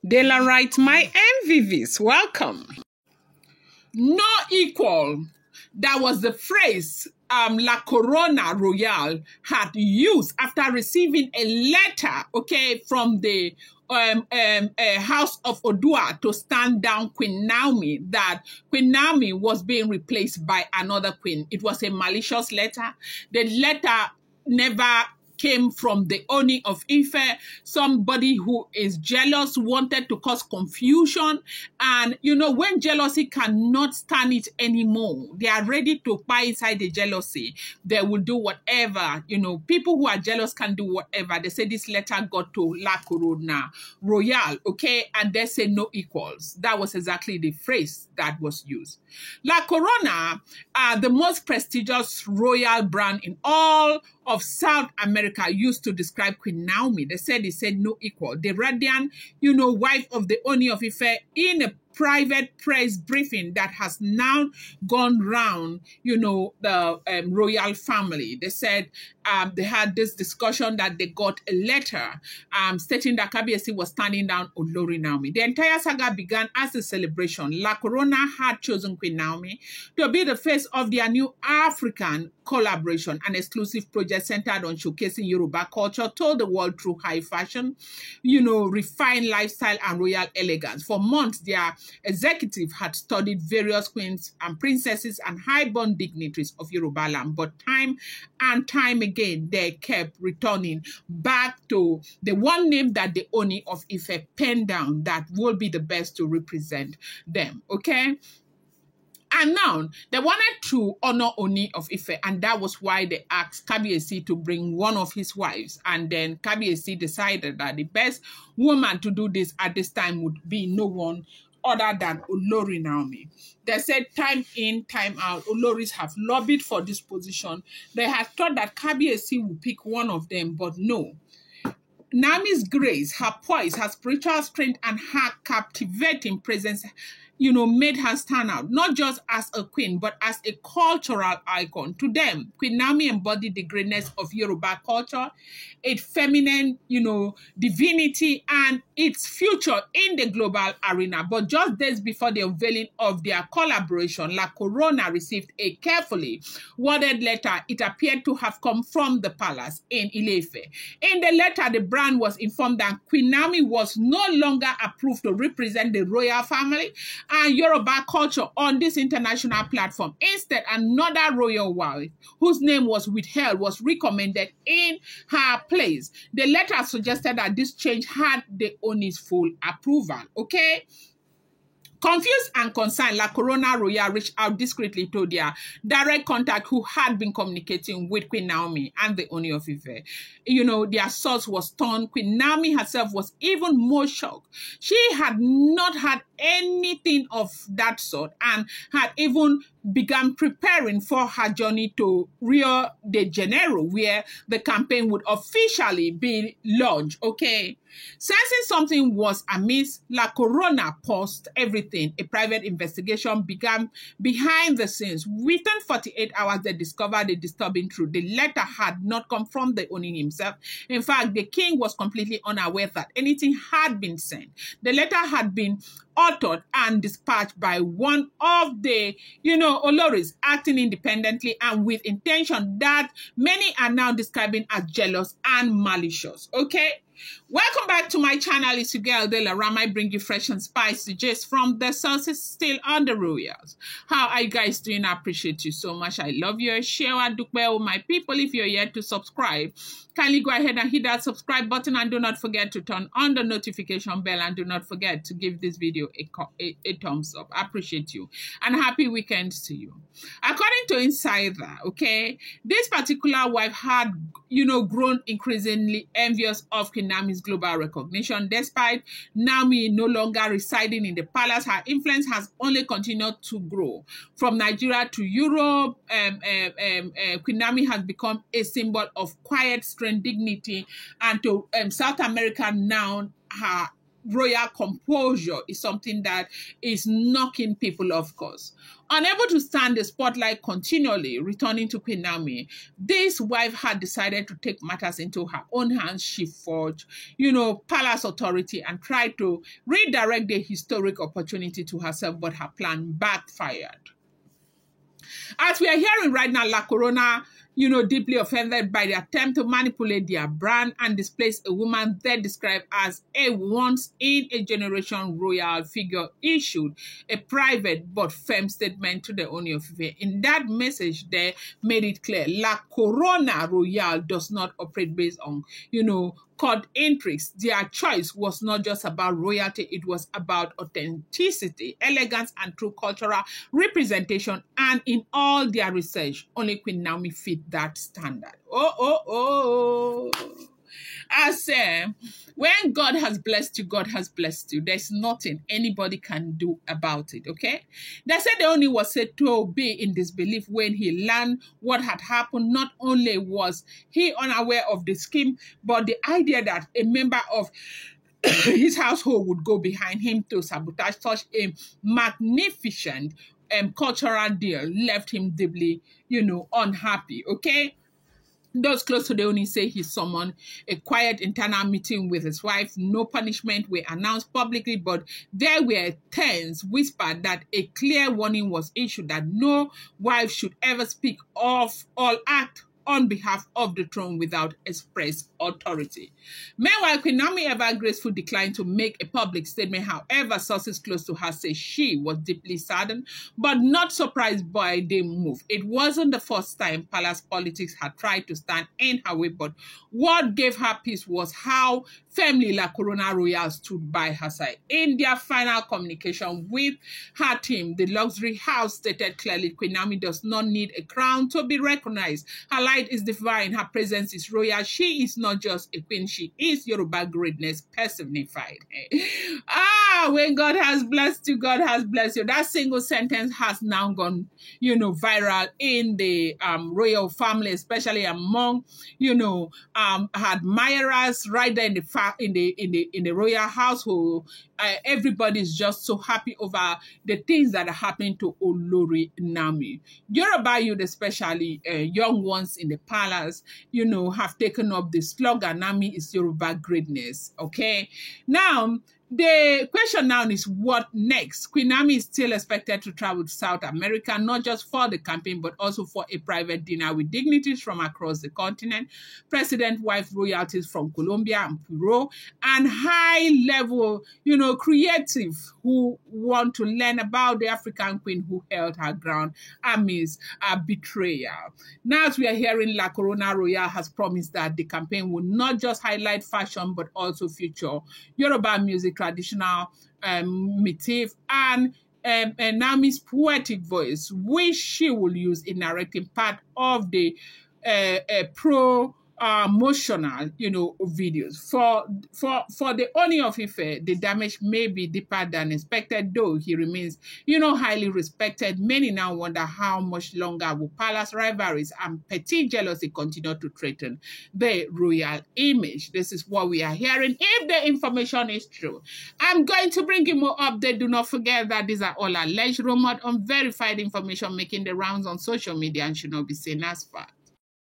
De la right, my MVVs, welcome. No equal. That was the phrase La Corona Royale had used after receiving a letter, okay, from the House of Odua to stand down Queen Naomi, that Queen Naomi was being replaced by another queen. It was a malicious letter. The letter never came from the Ooni of Ife, somebody who is jealous, wanted to cause confusion. And, you know, when jealousy cannot stand it anymore, they are ready to buy inside the jealousy. They will do whatever. You know, people who are jealous can do whatever. They say this letter got to La Corona Royale, okay? And they say no equals. That was exactly the phrase that was used. La Corona, the most prestigious royal brand in all of South America, used to describe Queen Naomi. They said no equal. The radiant, you know, wife of the Ooni of Ife, in a private press briefing that has now gone round, you know, the royal family. They said they had this discussion that they got a letter stating that Kabiyesi was standing down Olori Naomi. The entire saga began as a celebration. La Corona had chosen Queen Naomi to be the face of their new African collaboration, an exclusive project centered on showcasing Yoruba culture, told the world through high fashion, you know, refined lifestyle and royal elegance. For months, their executive had studied various queens and princesses and high-born dignitaries of Yoruba land, but time and time again, they kept returning back to the one name that the Ooni of Ife penned down that will be the best to represent them, okay? And now, they wanted to honor Ooni of Ife, and that was why they asked Kabiyesi to bring one of his wives. And then Kabiyesi decided that the best woman to do this at this time would be no one other than Olori Naomi. They said time in, time out, Oloris have lobbied for this position. They had thought that Kabiyesi would pick one of them, but no. Naomi's grace, her poise, her spiritual strength, and her captivating presence, you know, made her stand out, not just as a queen, but as a cultural icon. To them, Queen Naomi embodied the greatness of Yoruba culture, its feminine, you know, divinity, and its future in the global arena. But just days before the unveiling of their collaboration, La Corona received a carefully worded letter. It appeared to have come from the palace in Ile-Ife. In the letter, the brand was informed that Queen Naomi was no longer approved to represent the royal family and Yoruba culture on this international platform. Instead, another royal wife, whose name was withheld, was recommended in her place. The letter suggested that this change had the Ooni's full approval, okay? Confused and concerned, La Corona Royale reached out discreetly to their direct contact who had been communicating with Queen Naomi and the Ooni of Ife. You know, their source was torn. Queen Naomi herself was even more shocked. She had not had anything of that sort and had even began preparing for her journey to Rio de Janeiro, where the campaign would officially be launched, okay? Sensing something was amiss, La Corona paused everything. A private investigation began behind the scenes. Within 48 hours, they discovered the disturbing truth. The letter had not come from the Ooni himself. In fact, the king was completely unaware that anything had been sent. The letter had been authored and dispatched by one of the, you know, Oloris acting independently and with intention that many are now describing as jealous and malicious, okay? Welcome back to my channel. It's your girl De La Ram. I bring you fresh and spicy gist from the sources still on the royals. How are you guys doing? I appreciate you so much. I love you. Share Dukwe, my people. If you're yet to subscribe, kindly go ahead and hit that subscribe button and do not forget to turn on the notification bell and do not forget to give this video a thumbs up. I appreciate you and happy weekends to you. According to Insider, okay, this particular wife had, you know, grown increasingly envious of Queen Naomi's global recognition. Despite Naomi no longer residing in the palace, her influence has only continued to grow. From Nigeria to Europe, Queen Naomi has become a symbol of quiet strength, dignity, and to South America now, her royal composure is something that is knocking people off course. Unable to stand the spotlight continually, returning to Queen Naomi, this wife had decided to take matters into her own hands. She forged, palace authority and tried to redirect the historic opportunity to herself, but her plan backfired. As we are hearing right now, La Corona, deeply offended by the attempt to manipulate their brand and displace a woman they describe as a once-in-a-generation royal figure, issued a private but firm statement to the Ooni of Ife. In that message, they made it clear La Corona Royale does not operate based on, court intrigues. Their choice was not just about royalty, it was about authenticity, elegance, and true cultural representation. And in all their research, only Queen Naomi fit that standard. I say, when God has blessed you, God has blessed you. There's nothing anybody can do about it, okay? They said the Ooni was said to be in disbelief when he learned what had happened. Not only was he unaware of the scheme, but the idea that a member of his household would go behind him to sabotage such a magnificent cultural deal left him deeply, unhappy, okay? Those close to the Ooni say he summoned a quiet internal meeting with his wife. No punishment were announced publicly, but there were turns whispered that a clear warning was issued that no wife should ever speak of or act on behalf of the throne without express authority. Meanwhile, Queen Naomi ever gracefully declined to make a public statement. However, sources close to her say she was deeply saddened, but not surprised by the move. It wasn't the first time palace politics had tried to stand in her way, but what gave her peace was how firmly La Corona Royale stood by her side. In their final communication with her team, the luxury house stated clearly, Queen Naomi does not need a crown to be recognized. Her light is divine. Her presence is royal. She is not just a queen. She is Yoruba greatness personified. When God has blessed you, God has blessed you. That single sentence has now gone, viral in the royal family, especially among, her admirers right there in the royal household. Everybody's just so happy over the things that are happening to Olori Naomi. Yoruba youth, especially young ones in the palace, have taken up the slogan, Naomi is Yoruba greatness, okay? Now, the question now is what next? Queen Naomi is still expected to travel to South America, not just for the campaign, but also for a private dinner with dignitaries from across the continent, president wife royalties from Colombia and Peru, and high-level, creative who want to learn about the African queen who held her ground amidst a betrayal. Now, as we are hearing, La Corona Royale has promised that the campaign will not just highlight fashion, but also feature Yoruba music, traditional motif, and Naomi's poetic voice, which she will use in narrating part of the promotional, videos. For the Ooni of Ife, the damage may be deeper than expected, though he remains, highly respected. Many now wonder how much longer will palace rivalries and petty jealousy continue to threaten the royal image. This is what we are hearing. If the information is true, I'm going to bring you more update. Do not forget that these are all alleged, rumored, unverified information making the rounds on social media and should not be seen as fact.